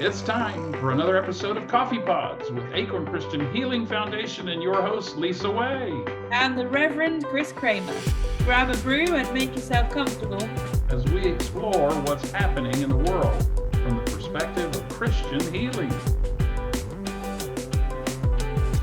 It's time for another episode of Coffee Pods with Acorn Christian Healing Foundation and your host, Lisa Way. And the Reverend Chris Kramer. Grab a brew and make yourself comfortable as we explore what's happening in the world from the perspective of Christian healing.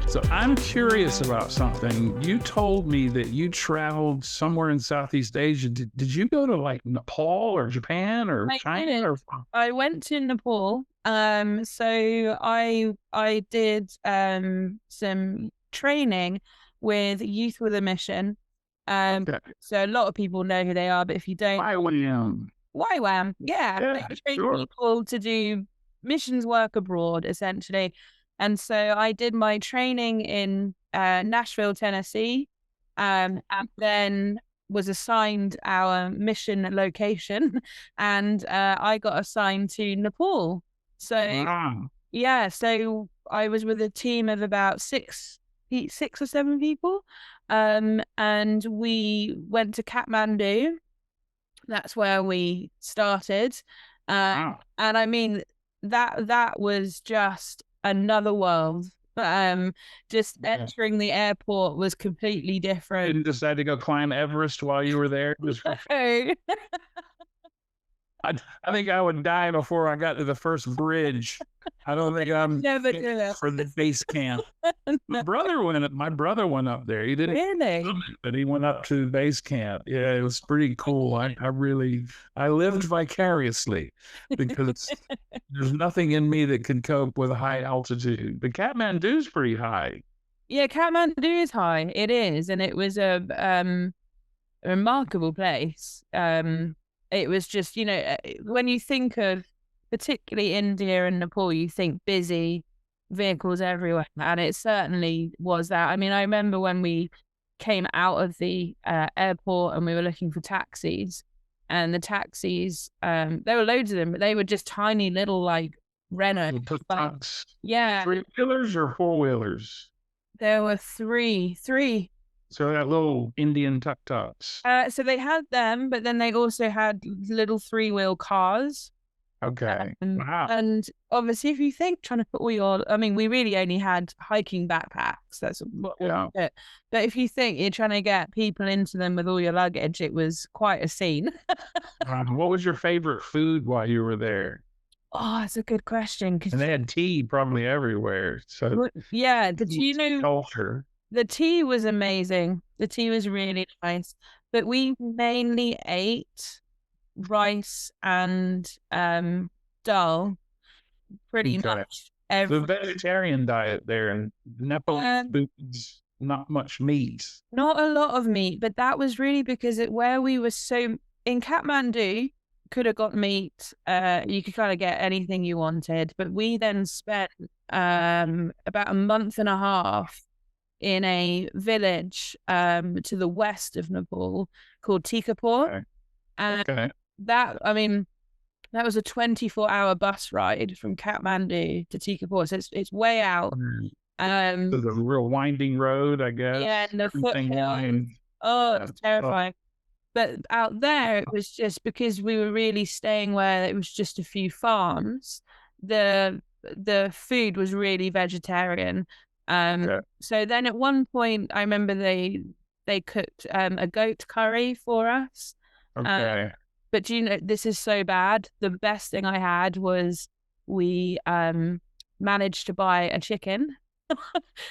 So I'm curious about something. You told me that you traveled somewhere in Southeast Asia. Did you go to like Nepal or Japan or China? I went to Nepal. So I did some training with Youth with a Mission. Okay. So a lot of people know who they are, but if you don't, YWAM, yeah, they train people to do missions work abroad, essentially. And so I did my training in Nashville, Tennessee, and then was assigned our mission location, and I got assigned to Nepal. So, yeah, so I was with a team of about six or seven people, and we went to Kathmandu. That's where we started. And I mean, that was just another world. Just entering the airport was completely different. You didn't decide to go climb Everest while you were there? I think I would die before I got to the first bridge. I don't think I'm never do that for the base camp. My brother went up there. He didn't really, but he went up to base camp. Yeah, it was pretty cool. I lived vicariously because there's nothing in me that can cope with high altitude. But Kathmandu's pretty high. Yeah, Kathmandu is high. It is, and it was a remarkable place. It was just, when you think of particularly India and Nepal, you think busy, vehicles everywhere. And it certainly was that. I mean, I remember when we came out of the airport and we were looking for taxis, and the taxis, there were loads of them, but they were just tiny little like Renault. Yeah. 3-wheelers or 4-wheelers? There were three. So that little Indian tuk-tuks. So they had them, but then they also had little 3-wheel cars. Okay. Wow. And obviously, if you think trying to put all your, I mean, we really only had hiking backpacks. That's what we did. But if you think you're trying to get people into them with all your luggage, it was quite a scene. What was your favorite food while you were there? Oh, that's a good question. And they had tea probably everywhere. So yeah, culture. The tea was amazing. The tea was really nice. But we mainly ate rice and dal pretty much. The vegetarian diet there in Nepal, not much meat. Not a lot of meat, but that was really because where we were in Kathmandu, could have got meat. You could kind of get anything you wanted. But we then spent about a month and a half in a village to the west of Nepal called Tikapur. And that was a 24-hour bus ride from Kathmandu to Tikapur. So it's way out. So the real winding road, I guess. Yeah, and the foothill. Oh, it's terrifying. But out there, it was just because we were really staying where it was just a few farms. The food was really vegetarian. So then at one point, I remember they cooked a goat curry for us. Okay. But this is so bad. The best thing I had was we managed to buy a chicken.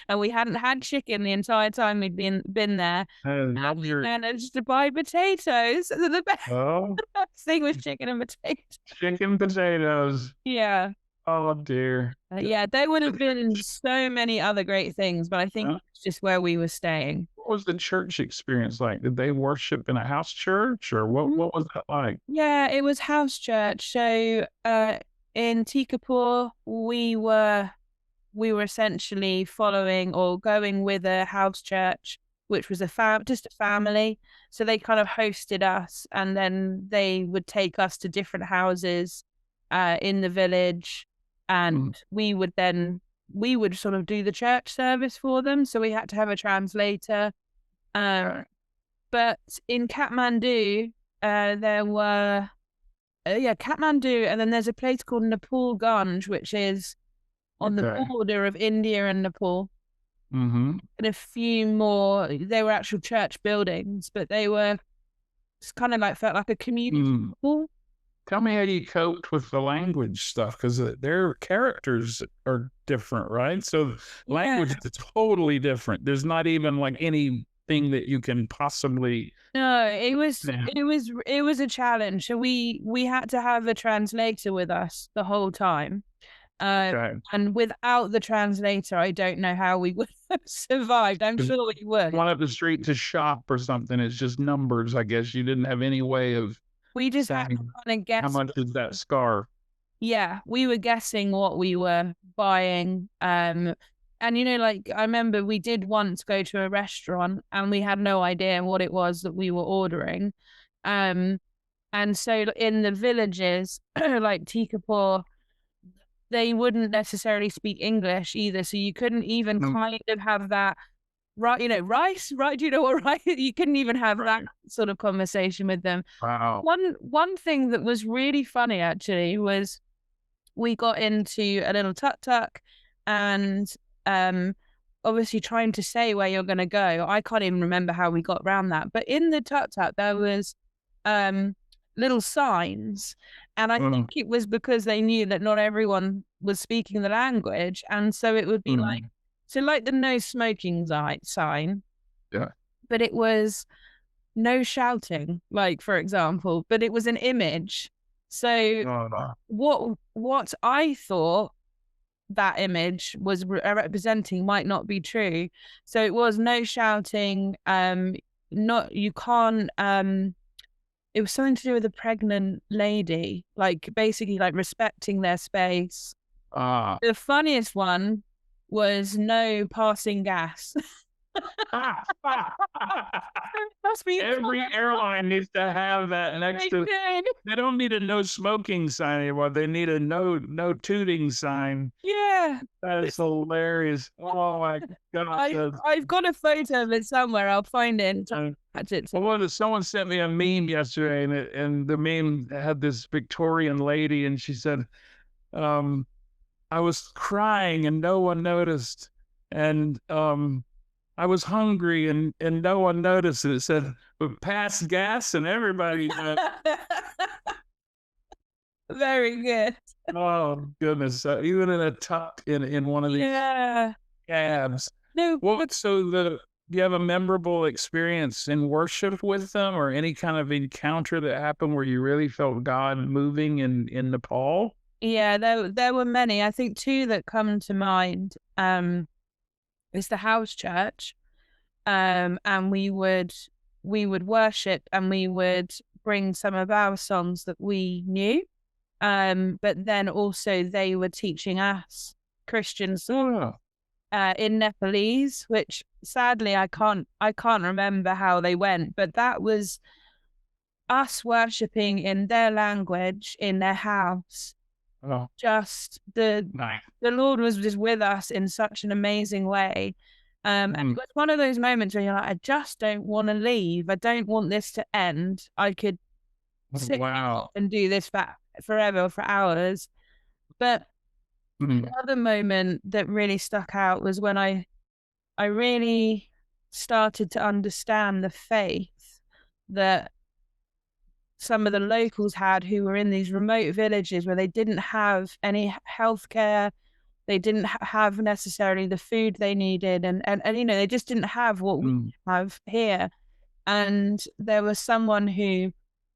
And we hadn't had chicken the entire time we'd been there. And we managed to buy potatoes. The best thing was chicken and potatoes. Chicken potatoes. Yeah. Oh dear. Yeah, there would have been so many other great things, but I think it's just where we were staying. What was the church experience like? Did they worship in a house church, or what was that like? Yeah, it was house church. So in Tikapur, we were essentially following or going with a house church, which was just a family. So they kind of hosted us, and then they would take us to different houses in the village. And we would sort of do the church service for them. So we had to have a translator. But in Kathmandu, there were yeah, Kathmandu, and then there's a place called Nepal Ganj, which is on the border of India and Nepal. Mm-hmm. And a few more, they were actual church buildings, but they were kind of like felt like a community hall. Tell me how you coped with the language stuff, because their characters are different, right? So language is totally different. There's not even like anything that you can possibly. No, it was a challenge. So we had to have a translator with us the whole time. And without the translator, I don't know how we would have survived. I'm sure we would. Went up the street to shop or something. It's just numbers, I guess. You didn't have any way of. We just had to kind of guess. How much is that scarf? Yeah, we were guessing what we were buying. And you know, like I remember we did once go to a restaurant and we had no idea what it was that we were ordering. And so in the villages, like Tikapur, they wouldn't necessarily speak English either. So you couldn't even kind of have that, right? You know, rice, right? Do you know what rice? You couldn't even have that sort of conversation with them. Wow. One thing that was really funny actually was we got into a little tuk-tuk and obviously trying to say where you're going to go. I can't even remember how we got around that. But in the tuk-tuk, there was little signs. And I think it was because they knew that not everyone was speaking the language. And so it would be like the no smoking sign. Yeah. But it was no shouting, like, for example, but it was an image. So what I thought that image was representing might not be true. So it was no shouting, you can't, it was something to do with a pregnant lady, like basically like respecting their space. The funniest one was no passing gas. Every airline needs to have that next to. They don't need a no smoking sign anymore. They need a no tooting sign. Yeah, that is hilarious. Oh my god! I've got a photo of it somewhere. I'll find it. Well, someone sent me a meme yesterday, and the meme had this Victorian lady, and she said, "I was crying and no one noticed, and I was hungry and no one noticed." It said, "But pass gas and everybody." Very good. Oh goodness! Even in one of these cabs. No. Do you have a memorable experience in worship with them, or any kind of encounter that happened where you really felt God moving in Nepal? Yeah, there were many. I think two that come to mind. Is the house church, and we would worship and we would bring some of our songs that we knew, but then also they were teaching us Christian songs in Nepalese, which sadly I can't remember how they went, but that was us worshipping in their language in their house. Just the Lord was just with us in such an amazing way. And it was one of those moments where you're like, I just don't want to leave. I don't want this to end. I could sit and do this forever, for hours. But another moment that really stuck out was when I really started to understand the faith that some of the locals had, who were in these remote villages where they didn't have any healthcare, they didn't have necessarily the food they needed, and you know, they just didn't have what we have here. And there was someone who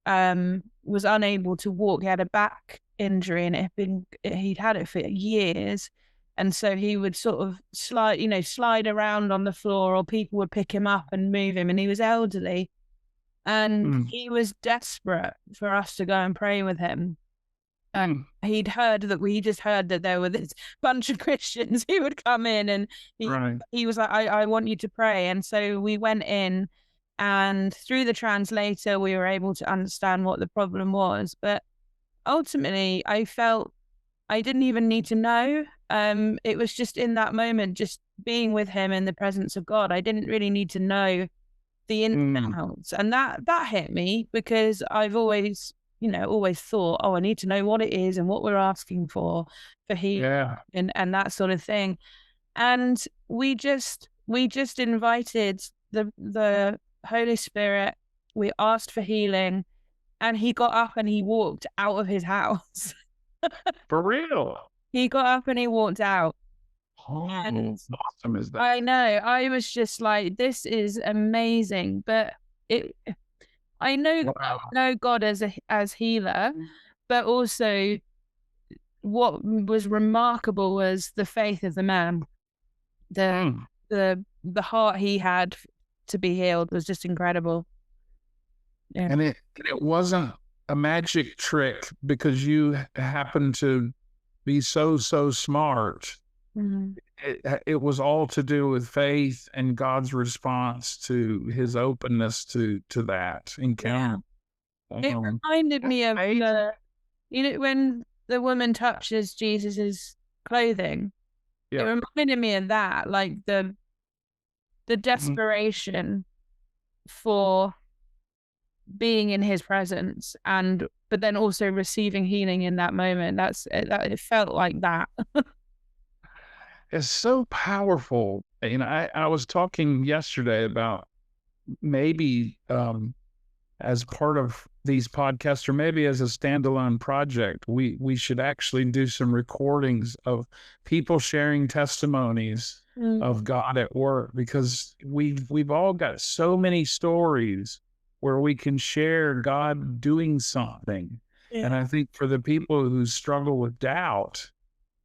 was unable to walk. He had a back injury, and he'd had it for years, and so he would sort of slide around on the floor, or people would pick him up and move him, and he was elderly. And he was desperate for us to go and pray with him. And he just heard that there were this bunch of Christians who would come in, and he was like, I want you to pray. And so we went in, and through the translator, we were able to understand what the problem was. But ultimately, I felt I didn't even need to know. It was just in that moment, just being with him in the presence of God. I didn't really need to know the ins and outs, and that hit me, because I've always, always thought, oh, I need to know what it is and what we're asking for healing Yeah. and that sort of thing. And we just invited the Holy Spirit. We asked for healing, and he got up and he walked out of his house. For real. He got up and he walked out. Oh, And awesome is that? I know, I was just like, this is amazing. But it, I Wow. know God as healer, but also what was remarkable was the faith of the man. The Mm. the heart he had to be healed was just incredible. Yeah. And it wasn't a magic trick because you happen to be so smart. Mhm. It was all to do with faith and God's response to his openness to that encounter. It Um, reminded me of amazing. when the woman touches Jesus's clothing. It Yeah. reminded me of that, like the Mhm. desperation for being in his presence, and but then also receiving healing in that moment. It felt like that. It's so powerful. I was talking yesterday about maybe as part of these podcasts, or maybe as a standalone project, we should actually do some recordings of people sharing testimonies Mm. of God at work, because we've all got so many stories where we can share God doing something. Yeah. And I think for the people who struggle with doubt,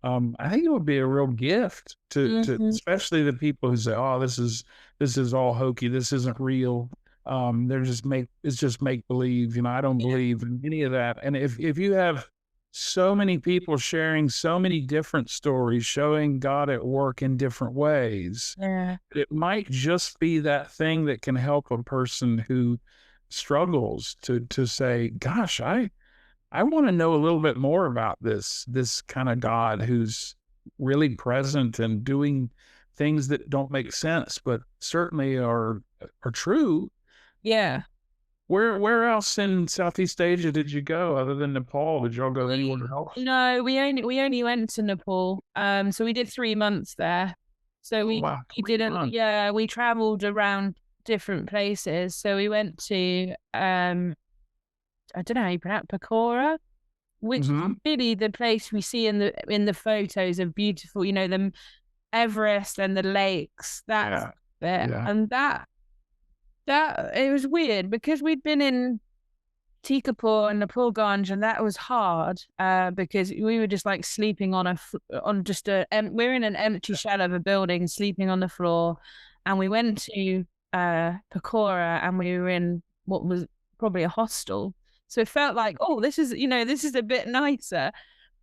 I think it would be a real gift to Mhm. especially the people who say, "Oh, this is all hokey. This isn't real. It's just make believe." I don't believe in any of that. And if you have so many people sharing so many different stories, showing God at work in different ways, Yeah. it might just be that thing that can help a person who struggles to say, "Gosh, I want to know a little bit more about this kind of God who's really present and doing things that don't make sense, but certainly are true." Yeah. Where else in Southeast Asia did you go other than Nepal? Did y'all go We anywhere else? No, we only went to Nepal. So we did 3 months there. So Oh, we wow, we didn't. 3 months. Yeah, we traveled around different places. So we went to I don't know how you pronounce Pecora, which is Hmm. really the place we see in the photos of beautiful, the Everest and the lakes. That's Yeah, it. yeah. And that it was weird because we'd been in Tikapur and Napurganj, and that was hard because we were just like sleeping on just we're in an empty shell of a building, sleeping on the floor, and we went to Pecora and we were in what was probably a hostel, so it felt like, oh, this is a bit nicer,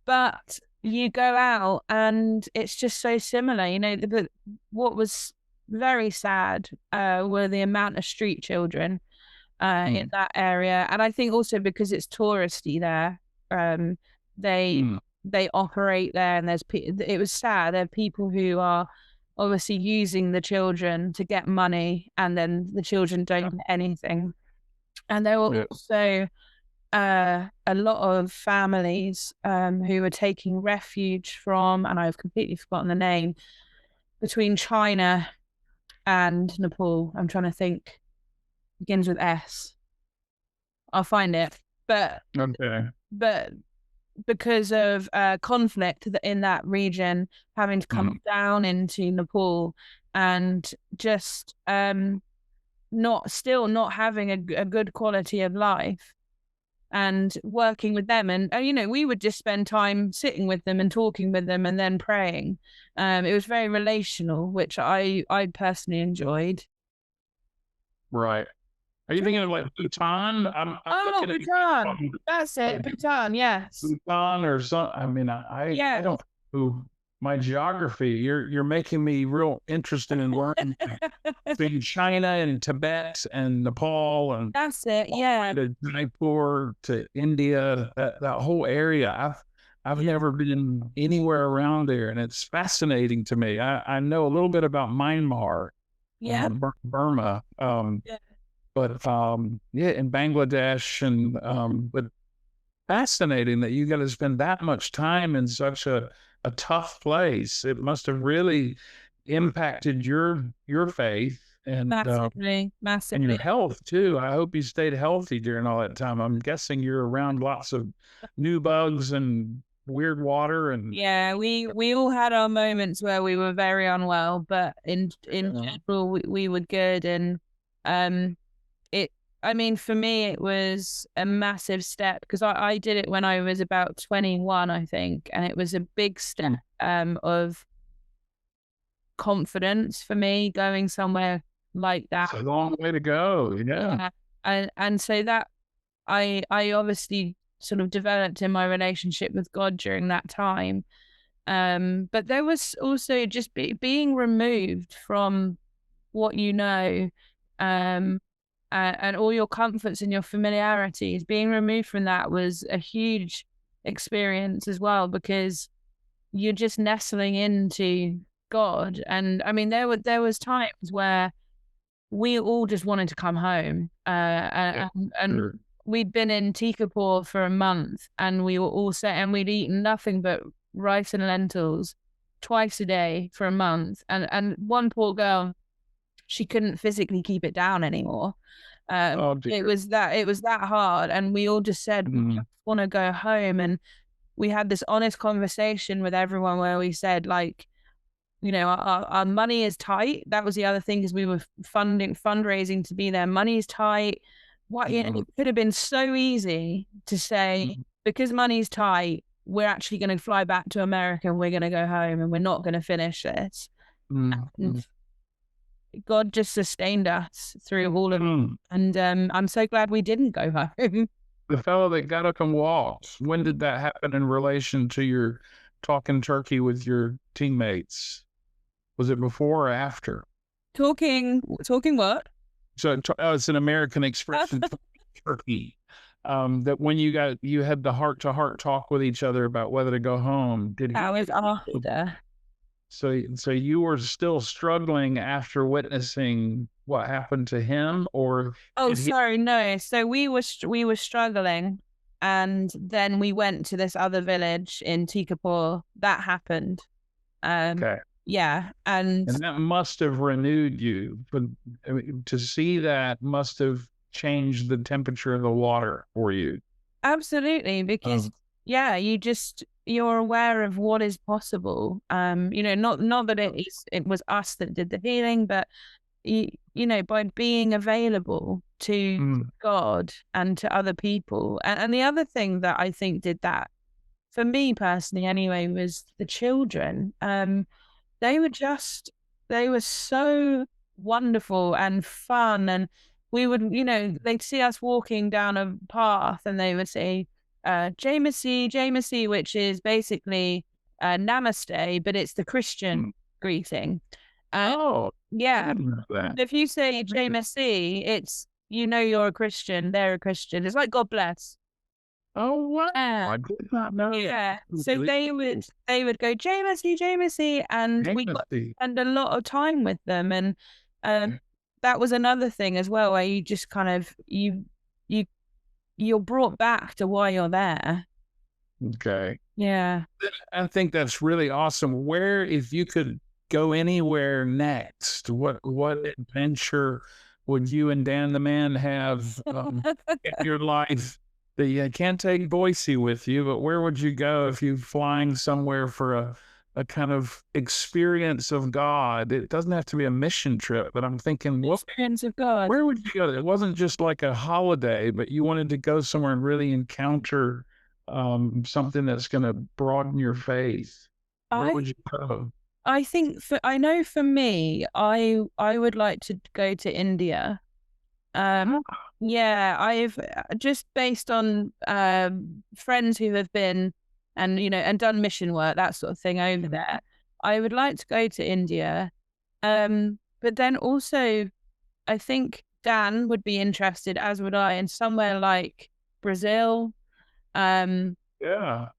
but you go out and it's just so similar. But what was very sad were the amount of street children in Mm, that area. And I think also because it's touristy there, um, they mm. they operate there, and it was sad. There are people who are obviously using the children to get money, and then the children don't get anything. And there were Yeah. also a lot of families who were taking refuge from, and I've completely forgotten the name, between China and Nepal. I'm trying to think. Begins with S. I'll find it. But Okay. but because of conflict in that region, having to come Mm. down into Nepal, and just not having a good quality of life, and working with them, and we would just spend time sitting with them and talking with them and then praying. It was very relational, which I personally enjoyed. Right. Are you thinking of like Bhutan? I'm Oh, looking at Bhutan. That's it. Bhutan. Yes. Bhutan or some. I mean, I Yeah. don't know my geography. You're making me real interested in learning between China and Tibet and Nepal and That's it. all the way Yeah. to Jaipur to India. That whole area. I've Yeah. never been anywhere around there, and it's fascinating to me. I know a little bit about Myanmar, Yeah. Burma. Yeah. But yeah, in Bangladesh, and but fascinating that you got to spend that much time in such a tough place. It must have really impacted your faith Massively, and your massively. health too. I hope you stayed healthy during all that time. I'm guessing you're around lots of new bugs and weird water and Yeah, we all had our moments where we were very unwell, but in uh, general we were good. And um it I mean, for me it was a massive step because I did it when I was about 21, I think, and it was a big step of confidence for me going somewhere like that. it's a long way to go. Yeah. Yeah. And so that I obviously sort of developed in my relationship with God during that time. But there was also just being removed from what you know, um, and all your comforts and your familiarities. Being removed from that was a huge experience as well because you're just nestling into God. And I mean, there was times where we all just wanted to come home, Yeah. and Sure. we'd been in Tikapur for a month, and we were all set, and we'd eaten nothing but rice and lentils twice a day for a month. And one poor girl, she couldn't physically keep it down anymore. Oh dear. It was that hard, and we all just said we Mm, just want to go home. And we had this honest conversation with everyone where we said, like, our money is tight. That was the other thing, because we were fundraising to be there. Money is tight. What, mm, it could have been so easy to say, mm, because money's tight, we're actually going to fly back to America and we're going to go home and we're not going to finish this. mm, And mm, God just sustained us through all of it. mm. And I'm so glad we didn't go home. The fellow that got up and walked, when did that happen in relation to your talking turkey with your teammates? Was it before or after? Talking what? So it's an American expression, turkey. That when you had the heart to heart talk with each other about whether to go home, did That he? was after. So you were still struggling after witnessing what happened to him, or Oh, did he? sorry, no. So we were struggling, and then we went to this other village in Tikapur. That happened. Um, Okay. yeah, and And that must have renewed you. But I mean, to see that must have changed the temperature of the water for you. absolutely, because Um, yeah, you're aware of what is possible. Not that it was us that did the healing, but by being available to mm, God and to other people. And the other thing that I think did that for me personally anyway was the children. They were just they were so wonderful and fun. And we would, they'd see us walking down a path and they would say, Jamesy, Jamesy, which is basically namaste, but it's the Christian mm. greeting. Oh, I Yeah. didn't know that. If you say Jamesy, it's, you're a Christian, they're a Christian. It's like God bless. Oh, wow. Yeah. I did not know that. Yeah. So Really? they would go Jamesy, Jamesy, and we got to Hennessy. spend a lot of time with them. And um that was another thing as well, where you just kind of you you're brought back to why you're there. Okay. Yeah. I think that's really awesome. Where, if you could go anywhere next, what adventure would you and Dan the Man have in your life that you can't take Boise with you, but where would you go if you're flying somewhere for a kind of experience of God? It doesn't have to be a mission trip, but I'm thinking, what, Experience of God. where would you go? It wasn't just like a holiday, but you wanted to go somewhere and really encounter something that's going to broaden your faith. Where I would you go? I think I know for me, I would like to go to India. Um, Ah, yeah, I've just based on friends who have been and done mission work, that sort of thing over there. I would like to go to India. But then also I think Dan would be interested, as would I, in somewhere like Brazil. Um, yeah.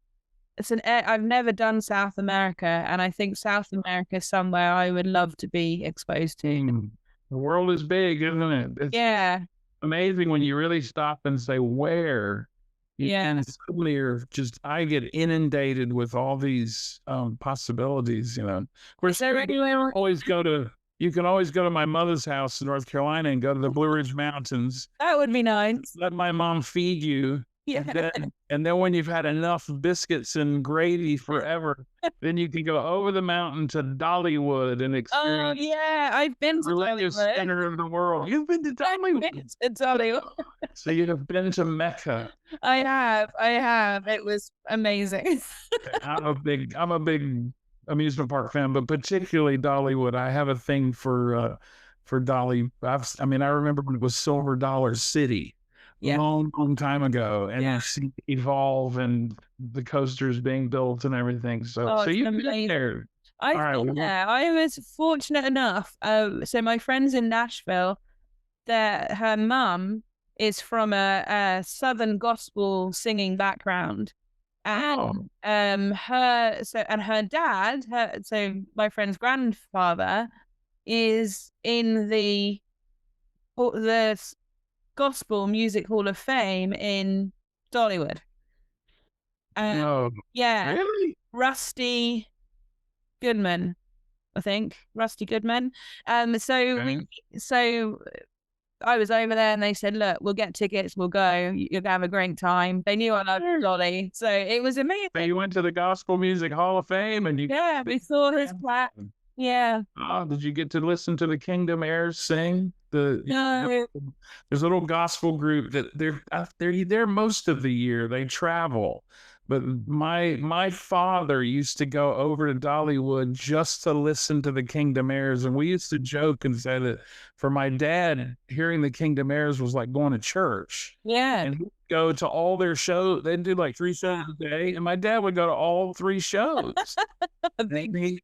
I've never done South America, and I think South America is somewhere I would love to be exposed to. Mm. The world is big, isn't it? It's Yeah, amazing when you really stop and say, where? Yeah. And suddenly you're just, I get inundated with all these possibilities, you know. Of course, you can always go to my mother's house in North Carolina and go to the Blue Ridge Mountains. That would be nice. Let my mom feed you. Yeah. And then when you've had enough biscuits and gravy forever, then you can go over the mountain to Dollywood and Oh, experience yeah. I've been to the Dollywood. center of the world. You've been to Dollywood. It's Dollywood. So you have been to Mecca. I have. It was amazing. I'm a big amusement park fan, but particularly Dollywood. I have a thing for Dolly. I mean, I remember when it was Silver Dollar City. Yeah. Long time ago, and Yeah. you see it evolve and the coasters being built and everything. So, Oh, so it's you've been amazing. there. I've All right, been well, there. I was fortunate enough. So my friends in Nashville, her mum is from a southern gospel singing background, and her dad, so my friend's grandfather, is in the Gospel Music Hall of Fame in Dollywood. no, Yeah, really? Rusty Goodman, I think. Rusty Goodman. Okay. So I was over there and they said, look, we'll get tickets, we'll go, you'll have a great time. They knew I loved Dolly, so it was amazing. So you went to the Gospel Music Hall of Fame, and we saw his plaque. Yeah. Oh, did you get to listen to the Kingdom Heirs sing? No. There's a little gospel group that they're there most of the year. They travel, but my father used to go over to Dollywood just to listen to the Kingdom Heirs, and we used to joke and say that for my dad, hearing the Kingdom Heirs was like going to church. Yeah. And he'd go to all their shows. They'd do like 3 shows a day, and my dad would go to all 3 shows. And he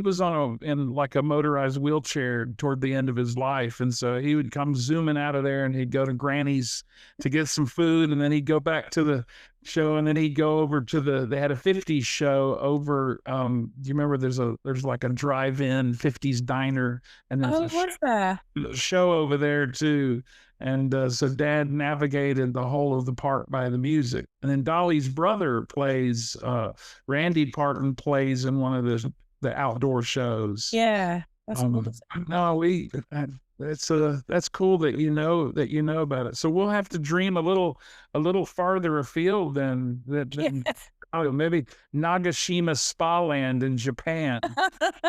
was in like a motorized wheelchair toward the end of his life, and so he would come zooming out of there, and he'd go to Granny's to get some food, and then he'd go back to the show, and then he'd go over to they had a 50s show over. Do you remember? There's like a drive-in 50s diner, and there's what's there? a show over there too. And so Dad navigated the whole of the park by the music. And then Dolly's brother plays, Randy Parton plays in one of the outdoor shows. Yeah, that's awesome. No, that's cool that you know about it. So we'll have to dream a little farther afield than maybe Nagashima Spa Land in Japan.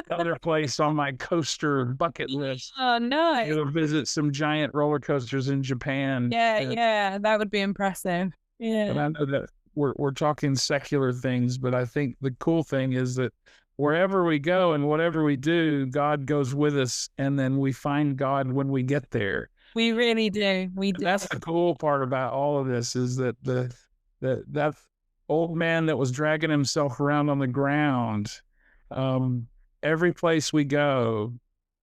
Another place on my coaster bucket list. Oh, nice. You'll visit some giant roller coasters in Japan. Yeah, that would be impressive. Yeah. And I know that we're talking secular things, but I think the cool thing is that wherever we go and whatever we do, God goes with us, and then we find God when we get there. We really do. We do. That's the cool part about all of this, is that that old man that was dragging himself around on the ground, every place we go,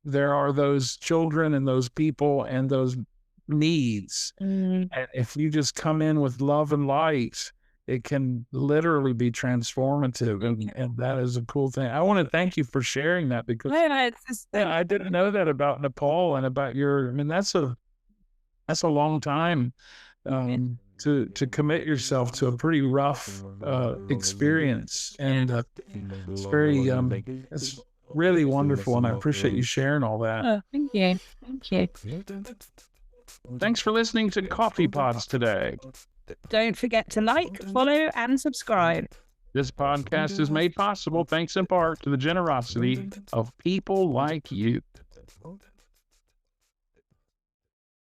there are those children and those people and those needs. And if you just come in with love and light, it can literally be transformative. And that is a cool thing. I want to thank you for sharing that, because I didn't know that about Nepal and about that's a long time to commit yourself to a pretty rough experience, and it's it's really wonderful, and I appreciate you sharing all that. Oh, thank you. Thanks for listening to Coffee Pods today. Don't forget to like, follow, and subscribe. This podcast is made possible thanks in part to the generosity of people like you.